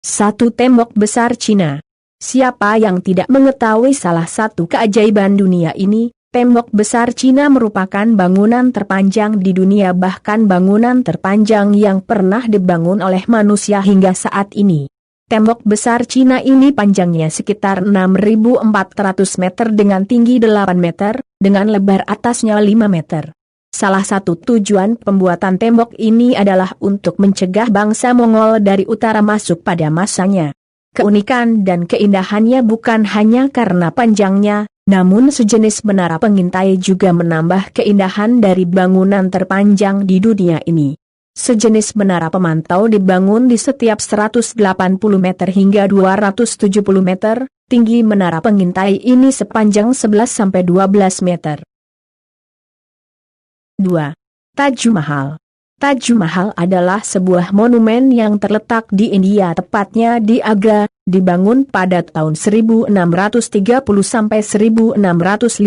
Satu tembok besar Cina. Siapa yang tidak mengetahui salah satu keajaiban dunia ini? Tembok besar Cina merupakan bangunan terpanjang di dunia, bahkan bangunan terpanjang yang pernah dibangun oleh manusia hingga saat ini. Tembok besar Cina ini panjangnya sekitar 6.400 meter dengan tinggi 8 meter, dengan lebar atasnya 5 meter. Salah satu tujuan pembuatan tembok ini adalah untuk mencegah bangsa Mongol dari utara masuk pada masanya. Keunikan dan keindahannya bukan hanya karena panjangnya, namun sejenis menara pengintai juga menambah keindahan dari bangunan terpanjang di dunia ini. Sejenis menara pemantau dibangun di setiap 180 meter hingga 270 meter, tinggi menara pengintai ini sepanjang 11-12 meter. 2. Taj Mahal. Taj Mahal adalah sebuah monumen yang terletak di India, tepatnya di Agra, dibangun pada tahun 1630 sampai 1653,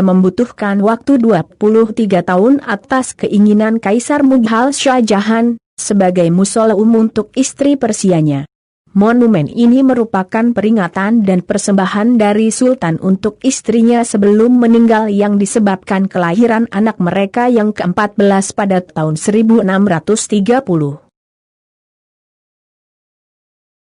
membutuhkan waktu 23 tahun atas keinginan Kaisar Mughal Shah Jahan, sebagai mausoleum untuk istri Persianya. Monumen ini merupakan peringatan dan persembahan dari Sultan untuk istrinya sebelum meninggal yang disebabkan kelahiran anak mereka yang ke-14 pada tahun 1630.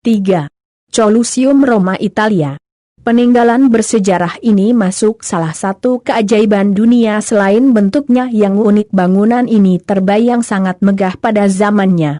3. Colosseum Roma, Italia. Peninggalan bersejarah ini masuk salah satu keajaiban dunia. Selain bentuknya yang unik, bangunan ini terbayang sangat megah pada zamannya.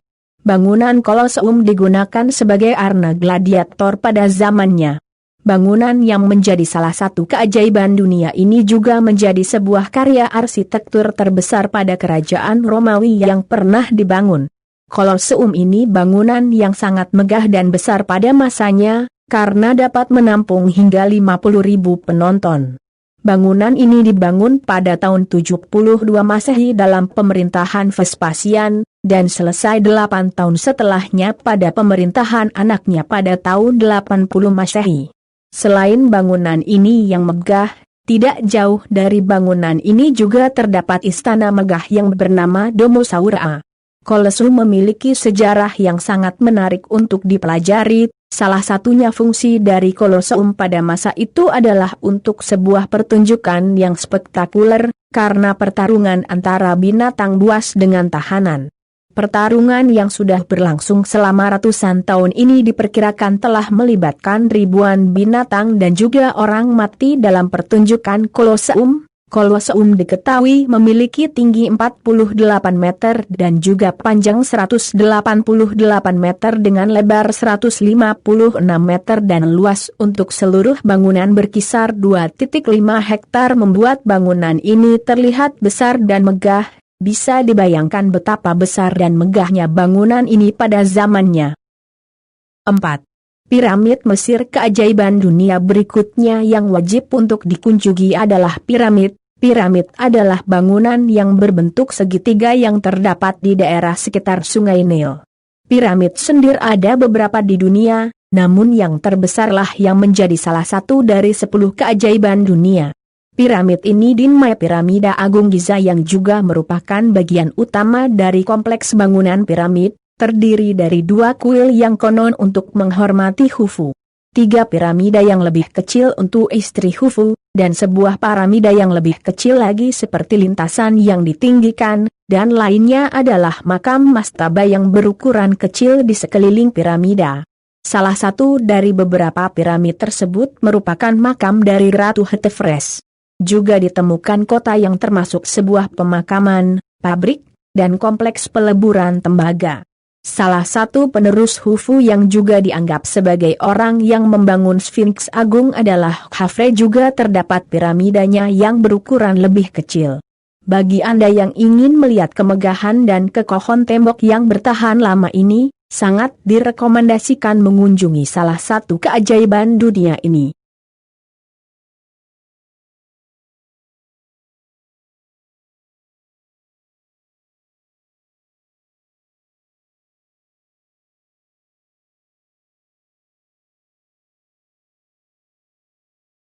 Bangunan Colosseum digunakan sebagai arena gladiator pada zamannya. Bangunan yang menjadi salah satu keajaiban dunia ini juga menjadi sebuah karya arsitektur terbesar pada kerajaan Romawi yang pernah dibangun. Colosseum ini bangunan yang sangat megah dan besar pada masanya, karena dapat menampung hingga 50.000 penonton. Bangunan ini dibangun pada tahun 72 Masehi dalam pemerintahan Vespasian, dan selesai 8 tahun setelahnya pada pemerintahan anaknya pada tahun 80 Masehi. Selain bangunan ini yang megah, tidak jauh dari bangunan ini juga terdapat istana megah yang bernama Domus Aurea. Colosseum memiliki sejarah yang sangat menarik untuk dipelajari. Salah satunya fungsi dari Colosseum pada masa itu adalah untuk sebuah pertunjukan yang spektakuler, karena pertarungan antara binatang buas dengan tahanan. Pertarungan yang sudah berlangsung selama ratusan tahun ini diperkirakan telah melibatkan ribuan binatang dan juga orang mati dalam pertunjukan Colosseum. Colosseum diketahui memiliki tinggi 48 meter dan juga panjang 188 meter dengan lebar 156 meter dan luas untuk seluruh bangunan berkisar 2,5 hektar, membuat bangunan ini terlihat besar dan megah. Bisa dibayangkan betapa besar dan megahnya bangunan ini pada zamannya. 4. Piramid Mesir. Keajaiban dunia berikutnya yang wajib untuk dikunjungi adalah piramid. Piramid adalah bangunan yang berbentuk segitiga yang terdapat di daerah sekitar Sungai Nil. Piramid sendiri ada beberapa di dunia, namun yang terbesarlah yang menjadi salah satu dari 10 keajaiban dunia. Piramid ini dinamai Piramida Agung Giza, yang juga merupakan bagian utama dari kompleks bangunan piramid. Terdiri dari 2 kuil yang konon untuk menghormati Khufu, 3 piramida yang lebih kecil untuk istri Khufu, dan sebuah piramida yang lebih kecil lagi seperti lintasan yang ditinggikan, dan lainnya adalah makam mastaba yang berukuran kecil di sekeliling piramida. Salah satu dari beberapa piramid tersebut merupakan makam dari Ratu Hetepres. Juga ditemukan kota yang termasuk sebuah pemakaman, pabrik, dan kompleks peleburan tembaga. Salah satu penerus Khufu yang juga dianggap sebagai orang yang membangun Sphinx Agung adalah Khafre, juga terdapat piramidanya yang berukuran lebih kecil. Bagi Anda yang ingin melihat kemegahan dan kekokohan tembok yang bertahan lama ini, sangat direkomendasikan mengunjungi salah satu keajaiban dunia ini.